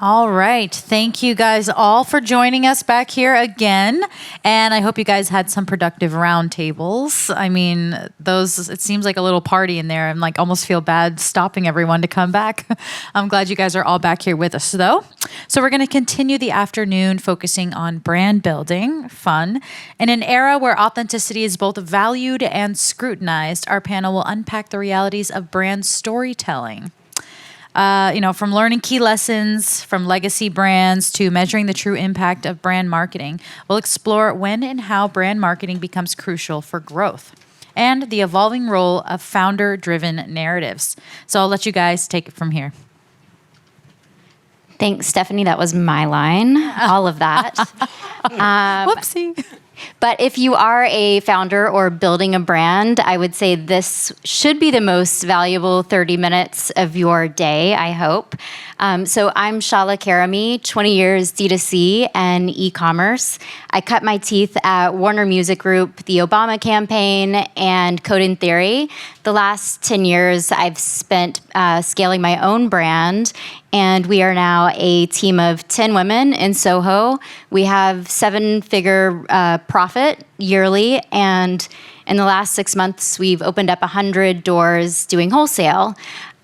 All right. Thank you guys all for joining us back here again. And I hope you guys had some productive roundtables. I mean, it seems like a little party in there. I'm like almost feel bad stopping everyone to come back. I'm glad you guys are all back here with us though. So we're going to continue the afternoon focusing on brand building, fun. In an era where authenticity is both valued and scrutinized, our panel will unpack the realities of brand storytelling. From learning key lessons from legacy brands to measuring the true impact of brand marketing, we'll explore when and how brand marketing becomes crucial for growth and the evolving role of founder-driven narratives. So I'll let you guys take it from here. Thanks, Stephanie. That was my line, all of that. Whoopsie. But if you are a founder or building a brand, I would say this should be the most valuable 30 minutes of your day, I hope. So I'm Shahla Karimi, 20 years D2C and e-commerce. I cut my teeth at Warner Music Group, the Obama campaign, and Code and Theory. The last 10 years I've spent scaling my own brand, and we are now a team of 10 women in Soho. We have 7-figure profit yearly, and in the last 6 months, we've opened up 100 doors doing wholesale.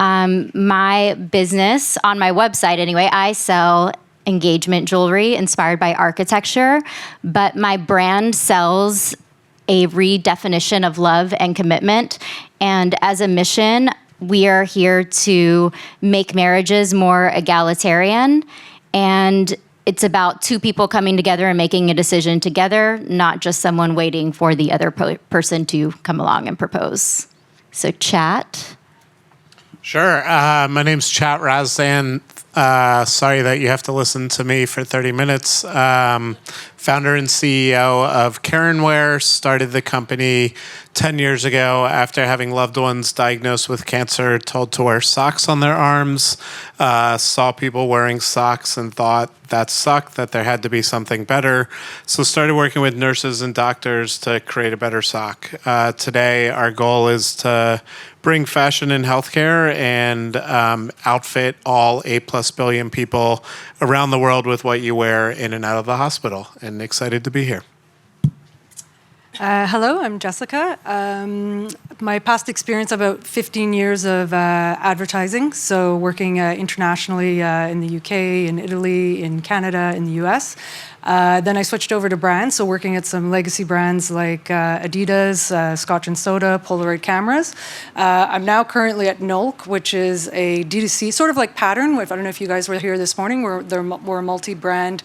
My business, on my website anyway, I sell engagement jewelry inspired by architecture, but my brand sells a redefinition of love and commitment. And as a mission, we are here to make marriages more egalitarian. And it's about two people coming together and making a decision together, not just someone waiting for the other person to come along and propose. So chat. Sure. My name's Chaitenya Razdan. Sorry that you have to listen to me for 30 minutes. Founder and CEO of Care+Wear, started the company 10 years ago after having loved ones diagnosed with cancer told to wear socks on their arms. Saw people wearing socks and thought that sucked, that there had to be something better. So started working with nurses and doctors to create a better sock. Today, our goal is to bring fashion in healthcare and outfit all 8+ billion people around the world with what you wear in and out of the hospital. And excited to be here. Hello, I'm Jessica. My past experience, about 15 years of advertising, so working internationally in the UK, in Italy, in Canada, in the US. Then I switched over to brands, so working at some legacy brands like Adidas, Scotch & Soda, Polaroid cameras. I'm now currently at Nolk, which is a D2C, sort of like Pattern. I don't know if you guys were here this morning. We're a multi-brand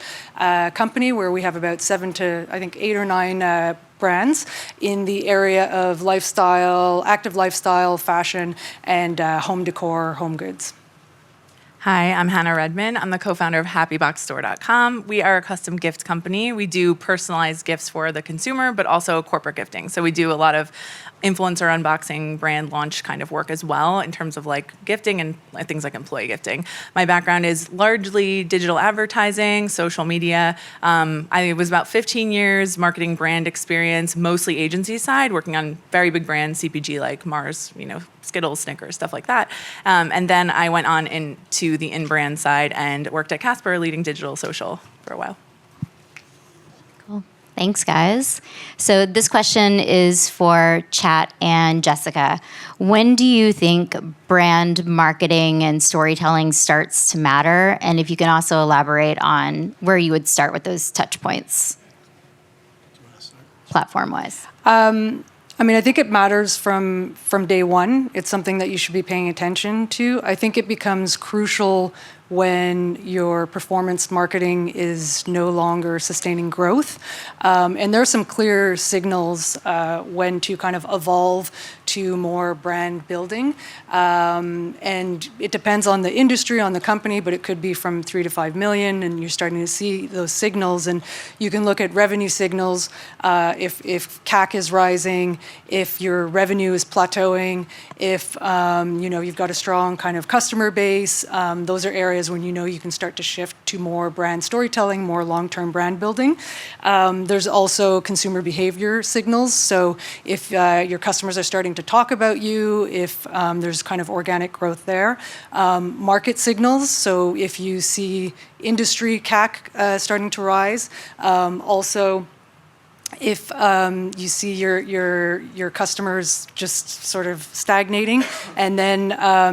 company where we have about 7 to, I think, 8 or 9 brands in the area of lifestyle, active lifestyle, fashion, and home decor, home goods. Hi, I'm Hannah Redmond. I'm the co-founder of HappyBoxStore.com. We are a custom gift company. We do personalized gifts for the consumer, but also corporate gifting. So we do a lot of influencer unboxing, brand launch kind of work as well in terms of like gifting and things like employee gifting. My background is largely digital advertising, social media. I was about 15 years marketing brand experience, mostly agency side, working on very big brands, CPG like Mars, Skittles, Snickers, stuff like that. And then I went on into the in-brand side and worked at Casper, leading digital social for a while. Cool. Thanks, guys. So this question is for Chat and Jessica. When do you think brand marketing and storytelling starts to matter? And if you can also elaborate on where you would start with those touch points, platform-wise. I think it matters from day one. It's something that you should be paying attention to. I think it becomes crucial when your performance marketing is no longer sustaining growth. And there are some clear signals when to kind of evolve to more brand building. And it depends on the industry, on the company, but it could be from 3 to 5 million, and you're starting to see those signals. And you can look at revenue signals, if CAC is rising, if your revenue is plateauing, if you've got a strong kind of customer base. Those are areas areas when you know you can start to shift to more brand storytelling, more long-term brand building. There's also consumer behavior signals. So if your customers are starting to talk about you, if there's kind of organic growth there. Market signals. So if you see industry CAC starting to rise, also if you see your customers just sort of stagnating. And then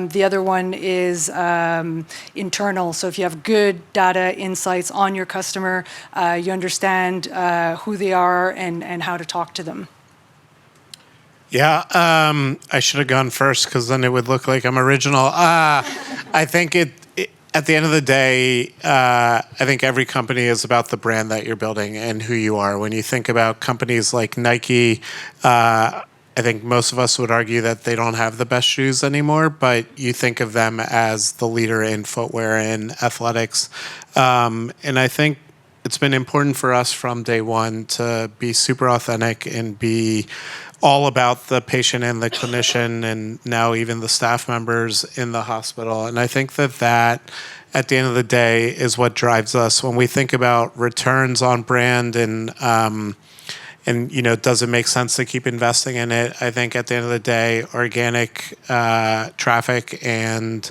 the other one is internal. So if you have good data insights on your customer, you understand who they are and how to talk to them. Yeah, I should have gone first because then it would look like I'm original. I think at the end of the day, I think every company is about the brand that you're building and who you are. When you think about companies like Nike, I think most of us would argue that they don't have the best shoes anymore, but you think of them as the leader in footwear and athletics. And I think it's been important for us from day one to be super authentic and be all about the patient and the clinician and now even the staff members in the hospital. And I think that at the end of the day is what drives us when we think about returns on brand and does it make sense to keep investing in it? I think at the end of the day, organic traffic and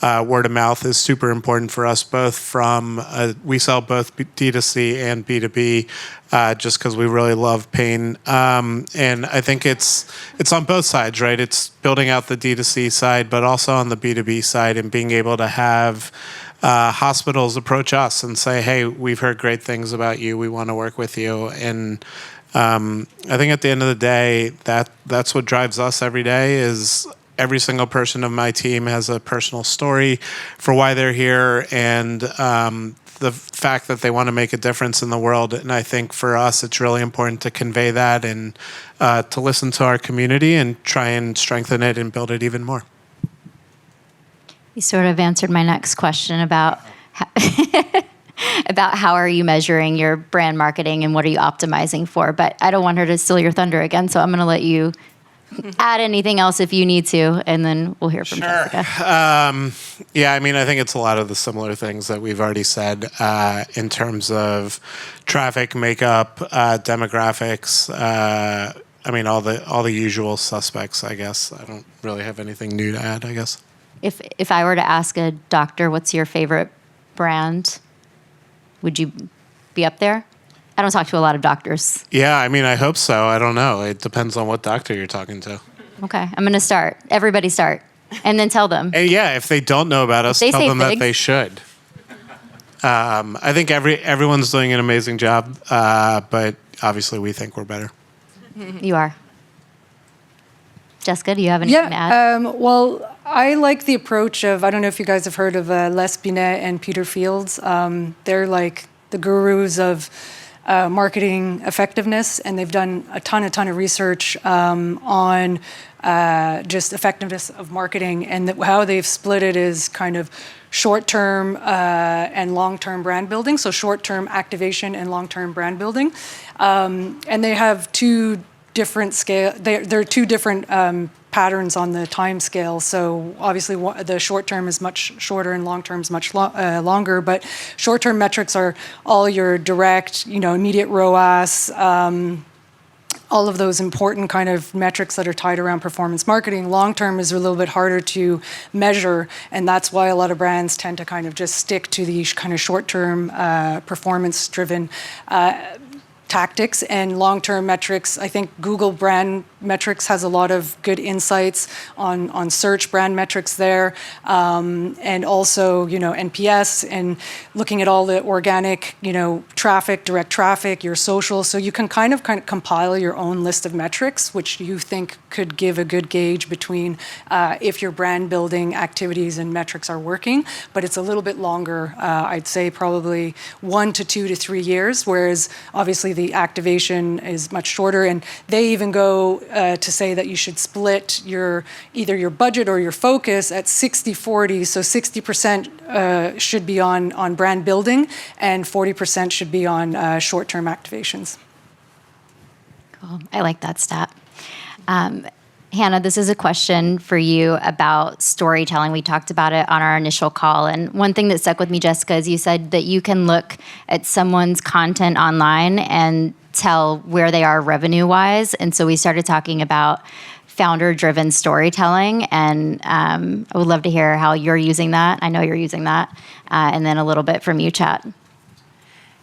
word of mouth is super important for us, both from, we sell both D2C and B2B, just because we really love pain. And I think it's on both sides, right? It's building out the D2C side, but also on the B2B side and being able to have hospitals approach us and say, hey, we've heard great things about you. We want to work with you. And I think at the end of the day, that's what drives us every day is every single person of my team has a personal story for why they're here and the fact that they want to make a difference in the world. And I think for us, it's really important to convey that and to listen to our community and try and strengthen it and build it even more. You sort of answered my next question about about how are you measuring your brand marketing and what are you optimizing for. But I don't want her to steal your thunder again, so I'm going to let you add anything else if you need to, and then we'll hear from Jessica. Yeah, I mean, I think it's a lot of the similar things that we've already said in terms of traffic, makeup, demographics. I mean, all the usual suspects, I guess. I don't really have anything new to add, I guess. If I were to ask a doctor, what's your favorite brand, would you be up there? I don't talk to a lot of doctors. Yeah, I mean, I hope so. I don't know. It depends on what doctor you're talking to. Okay, I'm going to start. Everybody start. And then tell them. And yeah, if they don't know about us, tell them that they should. I think everyone's doing an amazing job, but obviously we think we're better. You are. Jessica, do you have anything to add? Well, I like the approach of, I don't know if you guys have heard of Les Binet and Peter Fields. They're like the gurus of marketing effectiveness, and they've done a ton of research on just effectiveness of marketing, and how they've split it is kind of short-term and long-term brand building. So short-term activation and long-term brand building, and they have two different scale. There are two different patterns on the time scale. So obviously the short term is much shorter and long term is much longer, but short term metrics are all your direct, immediate ROAS, all of those important kind of metrics that are tied around performance marketing. Long term is a little bit harder to measure, and that's why a lot of brands tend to kind of just stick to these kind of short term performance driven tactics and long-term metrics. I think Google brand metrics has a lot of good insights on search brand metrics there, and also NPS and looking at all the organic traffic, direct traffic, your social. So you can kind of compile your own list of metrics, which you think could give a good gauge between if your brand building activities and metrics are working. But it's a little bit longer. I'd say probably 1 to 2 to 3 years, whereas obviously the activation is much shorter, and they even go to say that you should split either your budget or your focus at 60-40. So 60% should be on brand building, and 40% should be on short-term activations. Cool. I like that stat. Hannah, this is a question for you about storytelling. We talked about it on our initial call. And one thing that stuck with me, Jessica, is you said that you can look at someone's content online and tell where they are revenue-wise. And so we started talking about founder-driven storytelling. And I would love to hear how you're using that. I know you're using that. And then a little bit from you, Chat.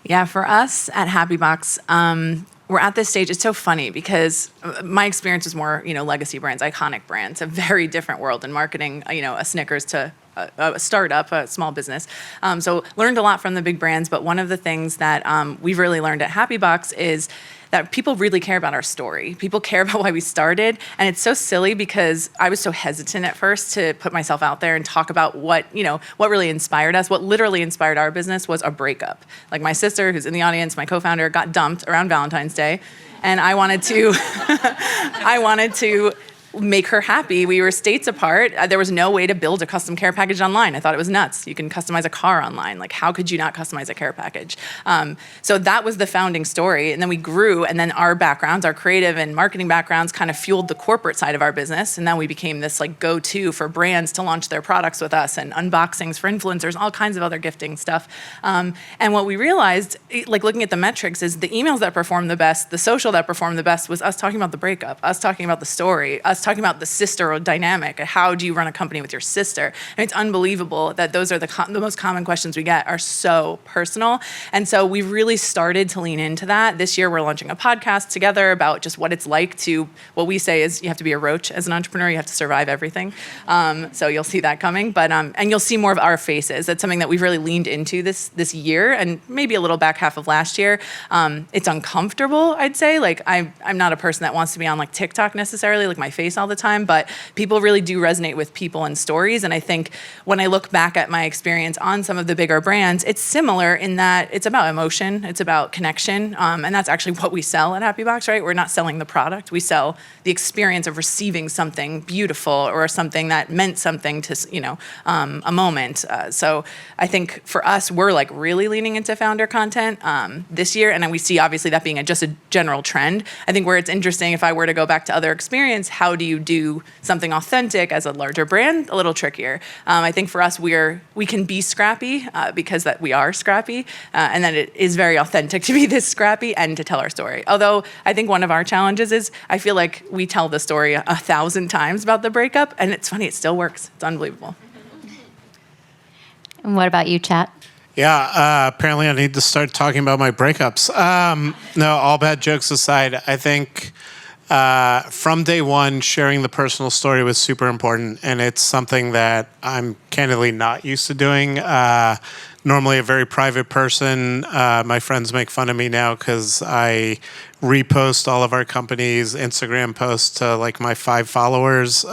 Yeah, for us at Happy Box, we're at this stage. It's so funny because my experience is more, legacy brands, iconic brands, a very different world in marketing, a Snickers to a startup, a small business. So learned a lot from the big brands. But one of the things that we've really learned at Happy Box is that people really care about our story. People care about why we started. And it's so silly because I was so hesitant at first to put myself out there and talk about what really inspired us. What literally inspired our business was a breakup. Like my sister, who's in the audience, my co-founder, got dumped around Valentine's Day. And I wanted to, make her happy. We were states apart. There was no way to build a custom care package online. I thought it was nuts. You can customize a car online. Like, how could you not customize a care package? So that was the founding story. And then we grew, and then our backgrounds, our creative and marketing backgrounds kind of fueled the corporate side of our business. And then we became this go-to for brands to launch their products with us, and unboxings for influencers, all kinds of other gifting stuff. And what we realized, looking at the metrics, is the emails that performed the best, the social that performed the best was us talking about the breakup, us talking about the story, us talking about the sister dynamic. How do you run a company with your sister? And it's unbelievable that those are the most common questions we get are so personal. And so we really started to lean into that. This year, we're launching a podcast together about just what it's like to, what we say is you have to be a roach as an entrepreneur. You have to survive everything. So you'll see that coming. But and you'll see more of our faces. That's something that we've really leaned into this year and maybe a little back half of last year. It's uncomfortable, I'd say. I'm not a person that wants to be on TikTok necessarily, my face all the time. But people really do resonate with people and stories. And I think when I look back at my experience on some of the bigger brands, it's similar in that it's about emotion, it's about connection. And that's actually what we sell at Happy Box, right? We're not selling the product. We sell the experience of receiving something beautiful or something that meant something to, a moment. So I think for us, we're really leaning into founder content this year. And then we see obviously that being just a general trend. I think where it's interesting, if I were to go back to other experience, how do you do something authentic as a larger brand? A little trickier. I think for us, we can be scrappy because that we are scrappy, and that it is very authentic to be this scrappy and to tell our story. Although I think one of our challenges is I feel like we tell the story 1,000 times about the breakup, and it's funny, it still works. It's unbelievable. And what about you, Chat? Yeah, apparently I need to start talking about my breakups. No, all bad jokes aside, I think from day one, sharing the personal story was super important, and it's something that I'm candidly not used to doing. Normally a very private person. My friends make fun of me now because I repost all of our company's Instagram posts to my 5 followers.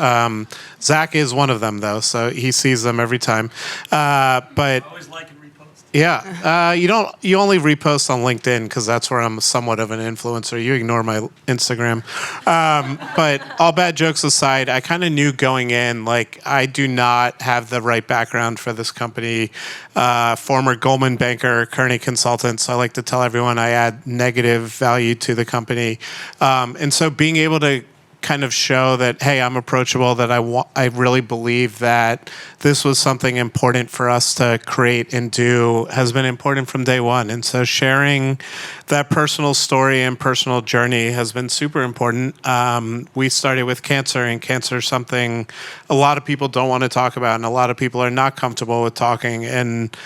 Zach is one of them, though, so he sees them every time. But always like and repost. Yeah, you only repost on LinkedIn because that's where I'm somewhat of an influencer. You ignore my Instagram. But all bad jokes aside, I kind of knew going in, I do not have the right background for this company. Former Goldman banker, Kearney consultant, so I like to tell everyone I add negative value to the company. And so being able to kind of show that, hey, I'm approachable, that I really believe that this was something important for us to create and do has been important from day one. And so sharing that personal story and personal journey has been super important. We started with cancer, and cancer is something a lot of people don't want to talk about, and a lot of people are not comfortable with talking. And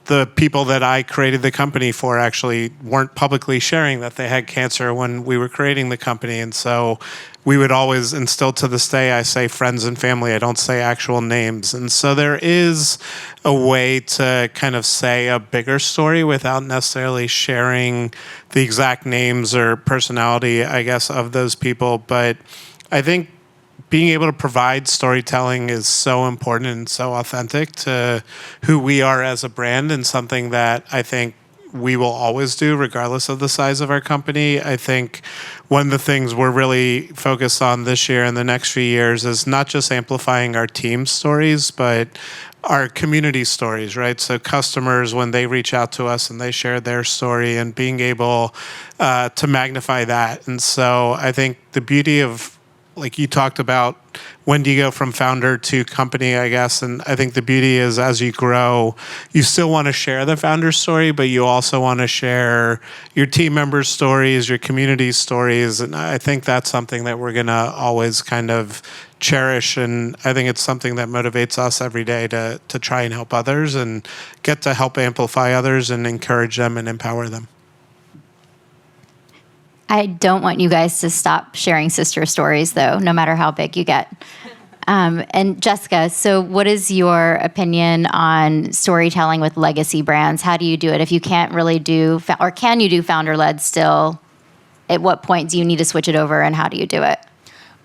the people that I created the company for actually weren't publicly sharing that they had cancer when we were creating the company. And so we would always, and still to this day, I say friends and family. I don't say actual names. And so there is a way to kind of say a bigger story without necessarily sharing the exact names or personality, I guess, of those people. But I think being able to provide storytelling is so important and so authentic to who we are as a brand, and something that I think we will always do regardless of the size of our company. I think one of the things we're really focused on this year and the next few years is not just amplifying our team stories, but our community stories, right? So customers, when they reach out to us and they share their story, and being able to magnify that. And so I think the beauty of like you talked about, when do you go from founder to company, I guess. And I think the beauty is as you grow, you still want to share the founder story, but you also want to share your team members' stories, your community stories. And I think that's something that we're going to always kind of cherish. And I think it's something that motivates us every day to try and help others and get to help amplify others and encourage them and empower them. I don't want you guys to stop sharing sister stories, though, no matter how big you get. And Jessica, so what is your opinion on storytelling with legacy brands? How do you do it? If you can't really do, or can you do founder-led still? At what point do you need to switch it over, and how do you do it?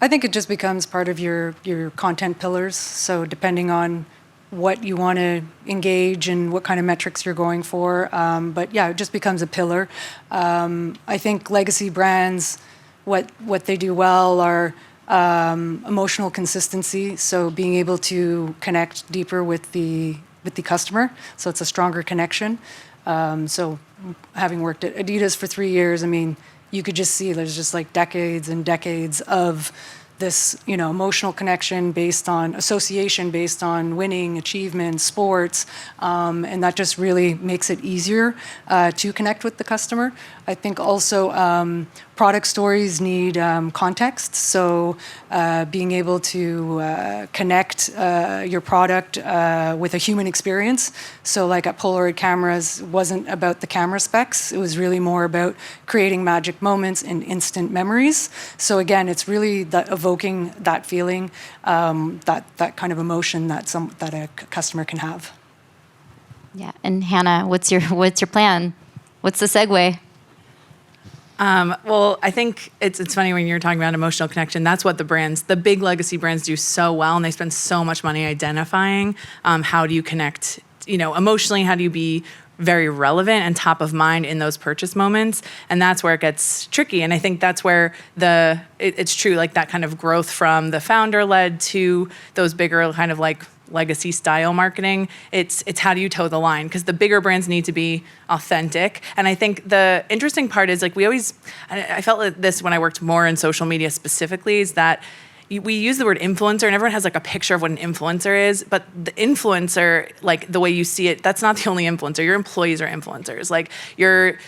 I think it just becomes part of your content pillars. So depending on what you want to engage and what kind of metrics you're going for. But yeah, it just becomes a pillar. I think legacy brands, what they do well are emotional consistency. So being able to connect deeper with the customer. So it's a stronger connection. So having worked at Adidas for 3 years, I mean, you could just see there's just like decades and decades of this, emotional connection based on association, based on winning, achievement, sports, and that just really makes it easier to connect with the customer. I think also product stories need context, so being able to connect your product with a human experience. So like at Polaroid cameras, it wasn't about the camera specs, it was really more about creating magic moments and instant memories. So again, it's really evoking that feeling, that kind of emotion that a customer can have. Yeah, and Hannah, what's your plan? What's the segue? Well, I think it's funny when you're talking about emotional connection. That's what the big legacy brands do so well, and they spend so much money identifying how do you connect, emotionally, how do you be very relevant and top of mind in those purchase moments. And that's where it gets tricky. And I think that's where it's true, like that kind of growth from the founder-led to those bigger kind of like legacy style marketing. It's how do you toe the line? Because the bigger brands need to be authentic. And I think the interesting part is like I felt like this when I worked more in social media specifically, is that we use the word influencer and everyone has like a picture of what an influencer is, but the influencer, like the way you see it, that's not the only influencer. Your employees are influencers. Like your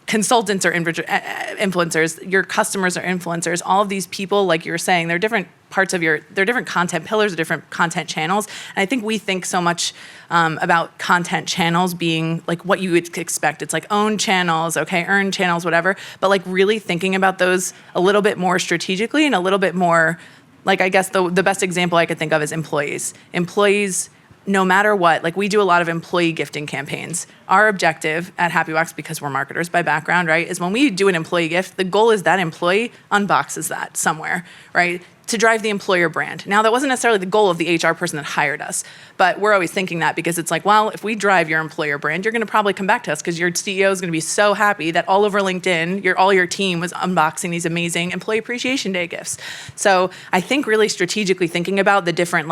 consultants are influencers. Your customers are influencers. All of these people, like you were saying, they're different parts of they're different content pillars, different content channels. And I think we think so much about content channels being like what you would expect. It's like own channels, okay, earn channels, whatever. But like really thinking about those a little bit more strategically and a little bit more, like I guess the best example I could think of is employees. Employees, no matter what, like we do a lot of employee gifting campaigns. Our objective at HappyBox, because we're marketers by background, right, is when we do an employee gift, the goal is that employee unboxes that somewhere, right, to drive the employer brand. Now, that wasn't necessarily the goal of the HR person that hired us, but we're always thinking that because it's like, well, if we drive your employer brand, you're going to probably come back to us because your CEO is going to be so happy that all over LinkedIn, all your team was unboxing these amazing Employee Appreciation Day gifts. So I think really strategically thinking about the different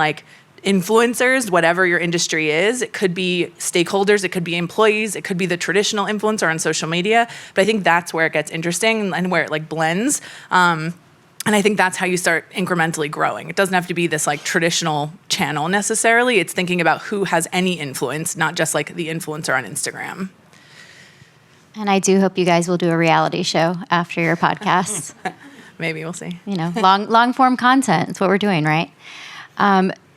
influencers, whatever your industry is. It could be stakeholders, it could be employees, it could be the traditional influencer on social media. But I think that's where it gets interesting and where it blends. And I think that's how you start incrementally growing. It doesn't have to be this traditional channel necessarily. It's thinking about who has any influence, not just the influencer on Instagram. And I do hope you guys will do a reality show after your podcast. Maybe, we'll see. Long form content. It's what we're doing, right?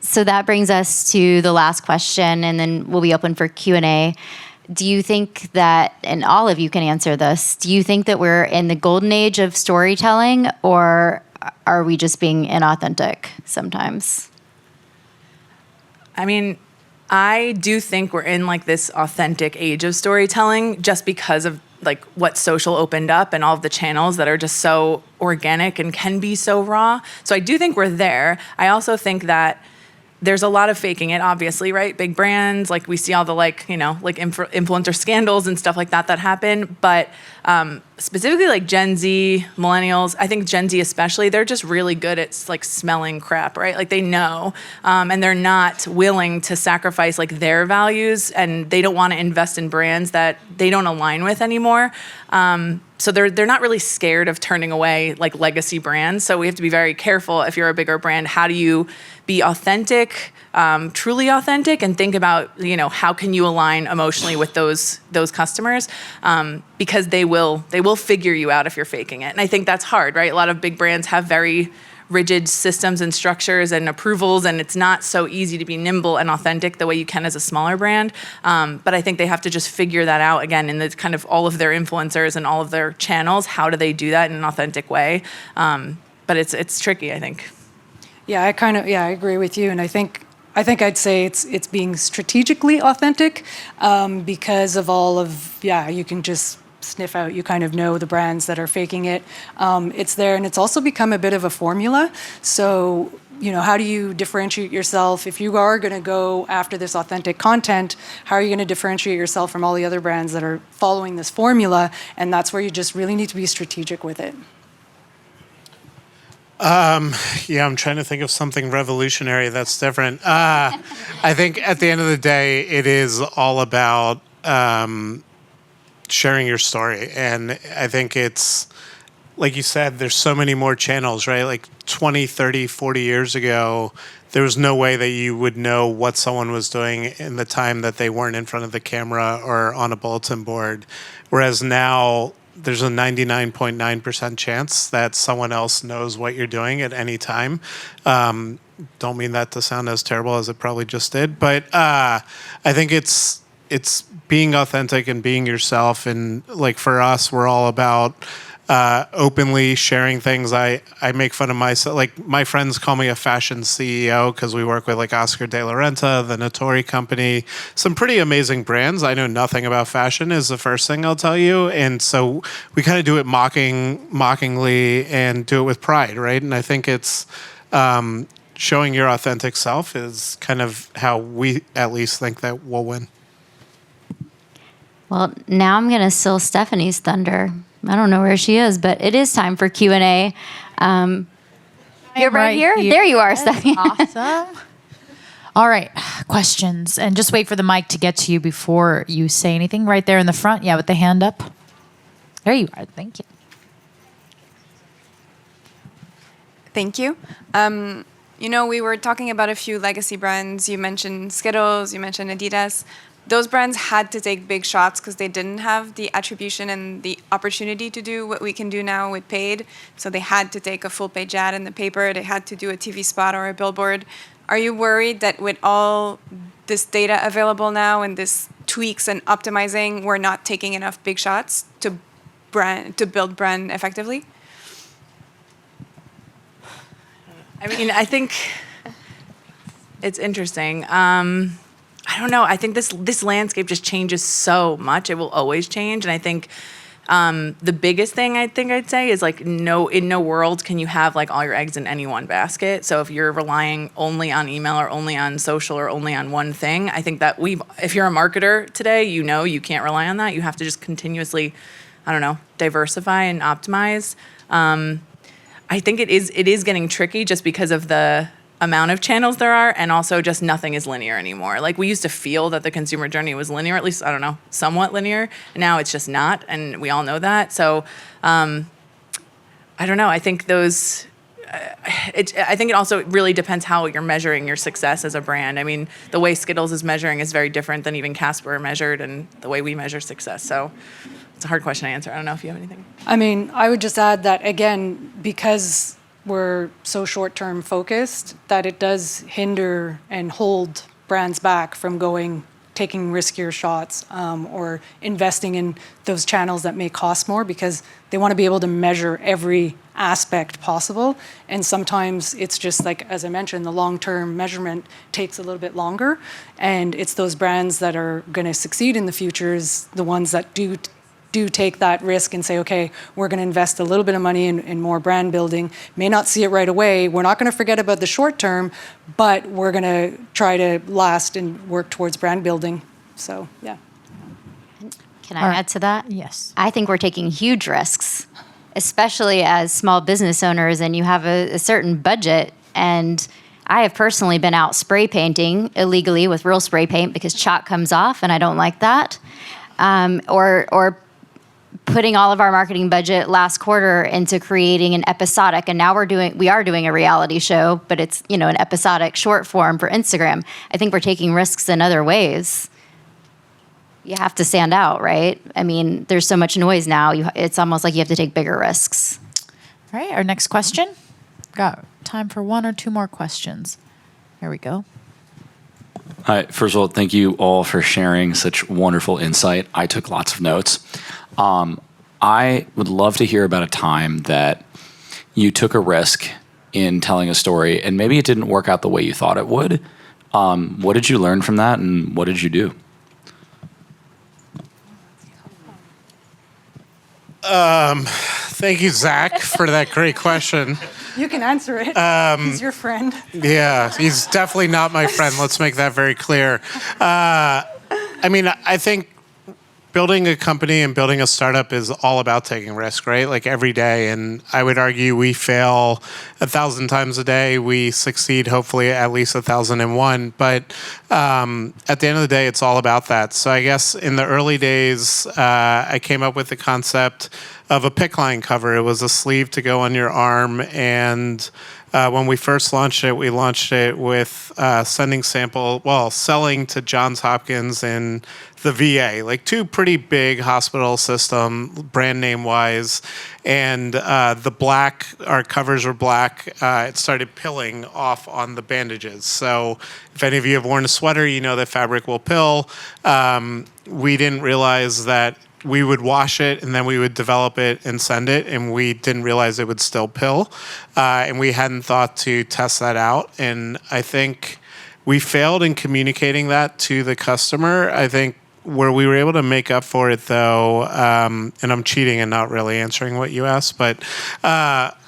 So that brings us to the last question, and then we'll be open for Q&A. Do you think that, and all of you can answer this, do you think that we're in the golden age of storytelling, or are we just being inauthentic sometimes? I mean, I do think we're in this authentic age of storytelling just because of what social opened up and all of the channels that are just so organic and can be so raw. So I do think we're there. I also think that there's a lot of faking it, obviously, right? Big brands, we see all the influencer scandals and stuff like that happen. But specifically like Gen Z, millennials, I think Gen Z especially, they're just really good at like smelling crap, right? Like they know, and they're not willing to sacrifice like their values, and they don't want to invest in brands that they don't align with anymore. So they're not really scared of turning away like legacy brands. So we have to be very careful if you're a bigger brand. How do you be authentic, truly authentic, and think about, you know, how can you align emotionally with those customers, because they will figure you out if you're faking it. And I think that's hard, right? A lot of big brands have very rigid systems and structures and approvals, and it's not so easy to be nimble and authentic the way you can as a smaller brand. But I think they have to just figure that out again in the kind of all of their influencers and all of their channels. How do they do that in an authentic way? But it's tricky, I think. Yeah, I agree with you, and I think I'd say it's being strategically authentic, because of all of, you can just sniff out, you kind of know the brands that are faking it. It's there, and it's also become a bit of a formula. So, you know, how do you differentiate yourself? If you are going to go after this authentic content, how are you going to differentiate yourself from all the other brands that are following this formula? And that's where you just really need to be strategic with it. Yeah, I'm trying to think of something revolutionary that's different. I think at the end of the day, it is all about sharing your story. And I think it's, like you said, there's so many more channels, right? Like 20, 30, 40 years ago, there was no way that you would know what someone was doing in the time that they weren't in front of the camera or on a bulletin board. Whereas now, there's a 99.9% chance that someone else knows what you're doing at any time. Don't mean that to sound as terrible as it probably just did, but I think it's being authentic and being yourself. And like for us, we're all about openly sharing things. I make fun of myself. Like my friends call me a fashion CEO because we work with like Oscar de la Renta, the Notori company, some pretty amazing brands. I know nothing about fashion is the first thing I'll tell you. And so we kind of do it mockingly and do it with pride, right? And I think it's showing your authentic self is kind of how we at least think that we'll win. Well, now I'm going to steal Stephanie's thunder. I don't know where she is, but it is time for Q&A. You're right here? There you are, Stephanie. Awesome. All right, questions. And just wait for the mic to get to you before you say anything. Right there in the front. Yeah, with the hand up. There you are. Thank you. Thank you. You know, we were talking about a few legacy brands. You mentioned Skittles, you mentioned Adidas. Those brands had to take big shots because they didn't have the attribution and the opportunity to do what we can do now with paid. So they had to take a full page ad in the paper. They had to do a TV spot or a billboard. Are you worried that with all this data available now and this tweaks and optimizing, we're not taking enough big shots to build brand effectively? I mean, I think it's interesting. I don't know. I think this landscape just changes so much. It will always change. And I think the biggest thing I'd say is like in no world can you have like all your eggs in any one basket. So if you're relying only on email or only on social or only on one thing, I think that if you're a marketer today, you know you can't rely on that. You have to just continuously, I don't know, diversify and optimize. I think it is getting tricky just because of the amount of channels there are, and also just nothing is linear anymore. Like we used to feel that the consumer journey was linear, at least, I don't know, somewhat linear. And now it's just not, and we all know that. So I don't know. I think I think it also really depends how you're measuring your success as a brand. I mean, the way Skittles is measuring is very different than even Casper measured and the way we measure success. So it's a hard question to answer. I don't know if you have anything. I mean, I would just add that, again, because we're so short-term focused, that it does hinder and hold brands back from taking riskier shots, or investing in those channels that may cost more, because they want to be able to measure every aspect possible. And sometimes it's just like, as I mentioned, the long-term measurement takes a little bit longer. And it's those brands that are going to succeed in the future is the ones that do take that risk and say, okay, we're going to invest a little bit of money in more brand building. May not see it right away. We're not going to forget about the short term, but we're going to try to last and work towards brand building. So, yeah. Can I add to that? Yes. I think we're taking huge risks, especially as small business owners, and you have a certain budget. And I have personally been out spray painting illegally with real spray paint because chalk comes off, and I don't like that. Or putting all of our marketing budget last quarter into creating an episodic, and now we are doing a reality show, but it's an episodic short form for Instagram. I think we're taking risks in other ways. You have to stand out, right? I mean, there's so much noise now. It's almost like you have to take bigger risks. All right, our next question. Got time for one or two more questions. Here we go. Hi, first of all, thank you all for sharing such wonderful insight. I took lots of notes. I would love to hear about a time that you took a risk in telling a story and maybe it didn't work out the way you thought it would. What did you learn from that and what did you do? Thank you, Zach, for that great question. You can answer it. He's your friend. Yeah, he's definitely not my friend. Let's make that very clear. I think building a company and building a startup is all about taking risk, right? Like every day. And I would argue we fail 1,000 times a day. We succeed hopefully at least 1,001. But at the end of the day, it's all about that. So I guess in the early days, I came up with the concept of a PICC line cover. It was a sleeve to go on your arm. And when we first launched it, we launched it with selling to Johns Hopkins and the VA, like two pretty big hospital system, brand name wise. And our covers were black. It started pilling off on the bandages. So if any of you have worn a sweater, you know that fabric will pill. We didn't realize that we would wash it and then we would develop it and send it, and we didn't realize it would still pill. And we hadn't thought to test that out. And I think we failed in communicating that to the customer. I think where we were able to make up for it, though, and I'm cheating and not really answering what you asked, but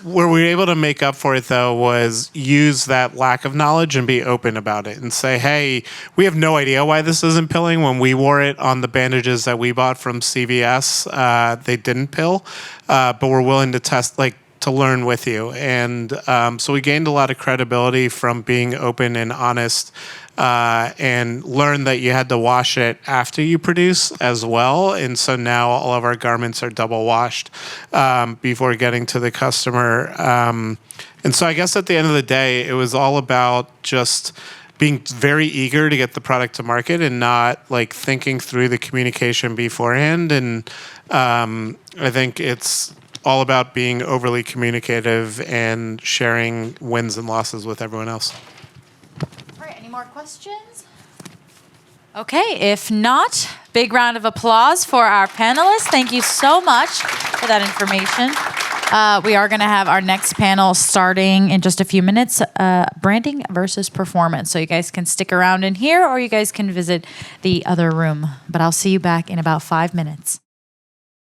where we were able to make up for it, though, was use that lack of knowledge and be open about it and say, hey, we have no idea why this isn't pilling. When we wore it on the bandages that we bought from CVS, they didn't pill, but we're willing to test, to learn with you. And so we gained a lot of credibility from being open and honest, and learned that you had to wash it after you produce as well. And so now all of our garments are double washed before getting to the customer. And so I guess at the end of the day, it was all about just being very eager to get the product to market and not thinking through the communication beforehand. And I think it's all about being overly communicative and sharing wins and losses with everyone else. All right, any more questions? Okay, if not, big round of applause for our panelists. Thank you so much for that information. We are going to have our next panel starting in just a few minutes, branding versus performance. So you guys can stick around in here or you guys can visit the other room. But I'll see you back in about 5 minutes.